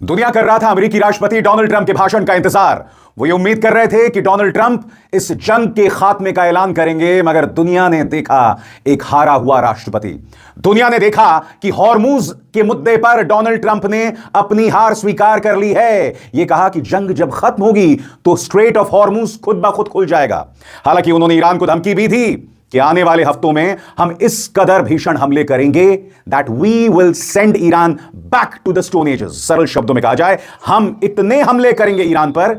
दुनिया कर रहा था अमेरिकी राष्ट्रपति डोनाल्ड ट्रंप के भाषण का इंतजार। वो ये उम्मीद कर रहे थे कि डोनाल्ड ट्रंप इस जंग के खात्मे का ऐलान करेंगे, मगर दुनिया ने देखा एक हारा हुआ राष्ट्रपति। दुनिया ने देखा कि हॉर्मुज के मुद्दे पर डोनाल्ड ट्रंप ने अपनी हार स्वीकार कर ली है। यह कहा कि जंग जब खत्म होगी तो स्ट्रेट ऑफ हॉर्मुज खुद ब खुद खुल जाएगा। हालांकि उन्होंने ईरान को धमकी भी दी कि आने वाले हफ्तों में हम इस कदर भीषण हमले करेंगे that we will send Iran back to the stone ages. सरल शब्दों में कहा जाए, हम इतने हमले करेंगे ईरान पर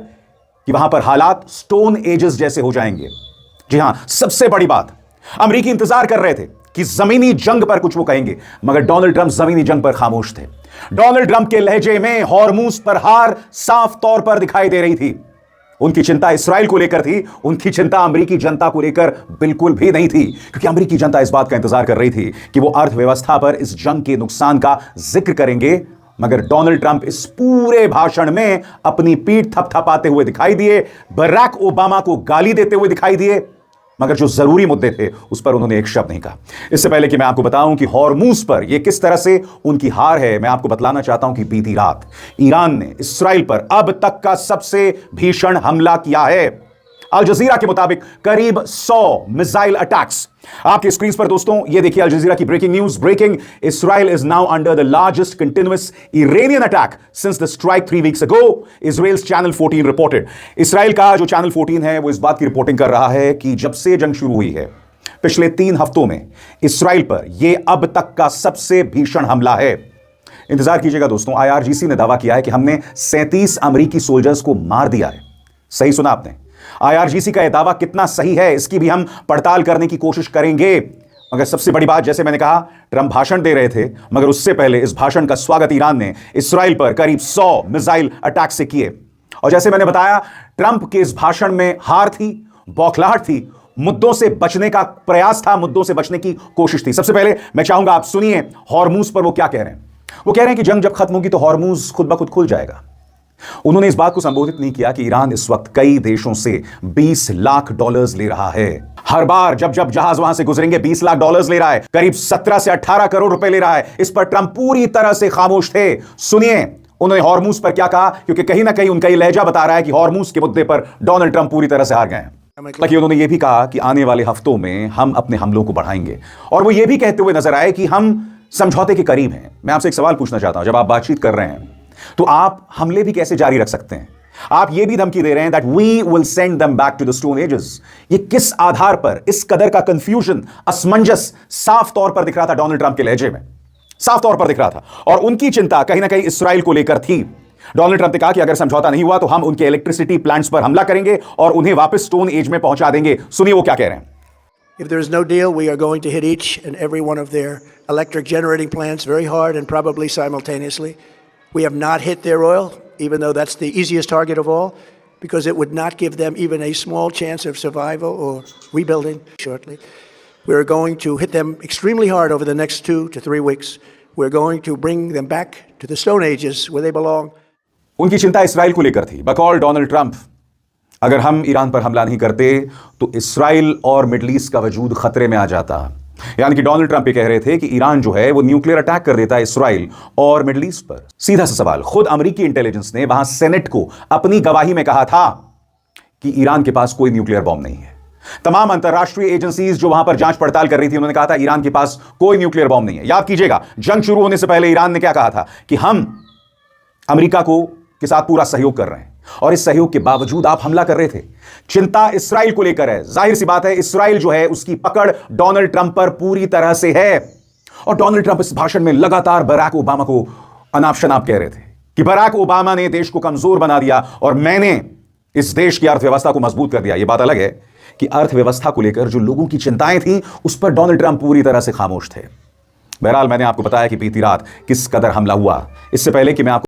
कि वहां पर हालात स्टोन एजेस जैसे हो जाएंगे। जी हां, सबसे बड़ी बात, अमेरिकी इंतजार कर रहे थे कि जमीनी जंग पर कुछ वो कहेंगे, मगर डोनाल्ड ट्रंप जमीनी जंग पर खामोश थे। डोनाल्ड ट्रंप के लहजे में हॉर्मुज पर हार साफ तौर पर दिखाई दे रही थी। उनकी चिंता इस्राइल को लेकर थी, उनकी चिंता अमेरिकी जनता को लेकर बिल्कुल भी नहीं थी, क्योंकि अमेरिकी जनता इस बात का इंतजार कर रही थी कि वो अर्थव्यवस्था पर इस जंग के नुकसान का जिक्र करेंगे। मगर डोनाल्ड ट्रंप इस पूरे भाषण में अपनी पीठ थपथपाते हुए दिखाई दिए, बराक ओबामा को गाली देते हुए दिखाई दिए, मगर जो जरूरी मुद्दे थे उस पर उन्होंने एक शब्द नहीं कहा। इससे पहले कि मैं आपको बताऊं कि हॉर्मुज पर यह किस तरह से उनकी हार है, मैं आपको बतलाना चाहता हूं कि बीती रात ईरान ने इस्राइल पर अब तक का सबसे भीषण हमला किया है। अल जजीरा के मुताबिक करीब 100 मिसाइल अटैक्स। आपके स्क्रीन पर दोस्तों ये देखिए अल जजीरा की breaking news. Breaking, Israel is now under the largest continuous Iranian attack since the strike 3 weeks ago, Israel's channel 14 reported. Israel का जो चैनल 14 है वो इस बात की रिपोर्टिंग कर रहा है कि जब से जंग शुरू हुई है पिछले 3 हफ्तों में इस्राइल पर यह अब तक का सबसे भीषण हमला है। इंतजार कीजिएगा दोस्तों, IRGC ने दावा किया है कि हमने 37 अमेरिकी सोल्जर्स को मार दिया है। सही सुना आपने, IRGC का यह दावा कितना सही है इसकी भी हम पड़ताल करने की कोशिश करेंगे। मगर सबसे बड़ी बात, जैसे मैंने कहा, ट्रंप भाषण दे रहे थे, मगर उससे पहले इस भाषण का स्वागत ईरान ने इस्राइल पर करीब 100 मिसाइल अटैक से किए। और जैसे मैंने बताया, ट्रंप के इस भाषण में हार थी, बौखलाहट थी, मुद्दों से बचने का प्रयास था, मुद्दों से बचने की कोशिश थी। सबसे पहले मैं चाहूंगा आप सुनिए हॉर्मुज पर वो क्या कह रहे हैं। वो कह रहे हैं कि जंग जब खत्म होगी तो हॉर्मुज खुद ब खुद खुल जाएगा। उन्होंने इस बात को संबोधित नहीं किया कि ईरान इस वक्त कई देशों से $20 लाख ले रहा है। हर बार जब जब जहाज वहां से गुजरेंगे $20 लाख ले रहा है, करीब 17 से 18 करोड़ रुपए ले रहा है। इस पर ट्रंप पूरी तरह से खामोश थे। सुनिए उन्होंने हॉर्मुज पर क्या कहा, क्योंकि कहीं ना कहीं उनका यह लहजा बता रहा है कि हॉर्मुज के मुद्दे पर डोनाल्ड ट्रंप पूरी तरह से हार गए हैं। हालांकि उन्होंने यह भी कहा कि आने वाले हफ्तों में हम अपने हमलों को बढ़ाएंगे, और वो यह भी कहते हुए नजर आए कि हम समझौते के करीब हैं। मैं आपसे एक सवाल पूछना चाहता हूं, जब आप बातचीत कर रहे हैं तो आप हमले भी कैसे जारी रख सकते हैं? आप यह भी धमकी दे रहे हैं that we will send them back to the stone ages. ये किस आधार पर? इस कदर का कंफ्यूजन, असमंजस साफ तौर पर दिख रहा था डोनाल्ड ट्रंप के लहजे में, साफ तौर पर दिख रहा था। और उनकी चिंता कहीं ना कहीं इस्राइल को लेकर थी। डोनाल्ड ट्रंप ने कहा कि अगर समझौता नहीं हुआ तो हम उनके इलेक्ट्रिसिटी प्लांट्स पर हमला करेंगे और उन्हें वापस स्टोन एज में पहुंचा देंगे। सुनिए वो क्या कह रहे हैं। If there is no deal, we are going to hit each and every one of their electric generating plants very hard and probably simultaneously. We have not hit their oil, even though that's the easiest target of all, because it would not give them even a small chance of survival or rebuilding shortly. We're going to hit them extremely hard over the next 2 to 3 weeks. We're going to bring them back to the Stone Ages where they belong. उनकी चिंता Israel को लेकर थी। बकौल Donald Trump, अगर हम Iran पर हमला नहीं करते तो इस्राइल और मिडल ईस्ट का वजूद खतरे में आ जाता। यानी कि डोनाल्ड ट्रंप ये कह रहे थे कि ईरान जो है वो न्यूक्लियर अटैक कर देता है इस्राइल और मिडल ईस्ट पर। सीधा सा सवाल, खुद अमेरिकी इंटेलिजेंस ने वहां सेनेट को अपनी गवाही में कहा था कि ईरान के पास कोई न्यूक्लियर बॉम्ब नहीं है। तमाम अंतरराष्ट्रीय एजेंसीज जो वहां पर जांच पड़ताल कर रही थी, उन्होंने कहा था ईरान के पास कोई न्यूक्लियर बॉम्ब नहीं है। याद कीजिएगा, जंग शुरू होने से पहले ईरान ने क्या कहा था कि हम अमेरिका के साथ पूरा सहयोग कर रहे हैं, और इस सहयोग के बावजूद आप हमला कर रहे थे। चिंता इस्राइल को लेकर है। जाहिर सी बात है, इस्राइल जो है उसकी पकड़ डोनाल्ड ट्रंप पर पूरी तरह से है। और डोनाल्ड ट्रंप इस भाषण में लगातार बराक ओबामा को अनाप शनाप कह रहे थे कि बराक ओबामा ने देश को कमजोर बना दिया और मैंने इस देश की अर्थव्यवस्था को मजबूत कर दिया। यह बात अलग है कि अर्थव्यवस्था को लेकर जो लोगों की चिंताएं थी उस पर डोनाल्ड ट्रंप पूरी तरह से खामोश थे। बहरहाल मैंने आपको बताया कि बीती रात किस कदर हमला हुआ। इससे पहले कि मैं आपको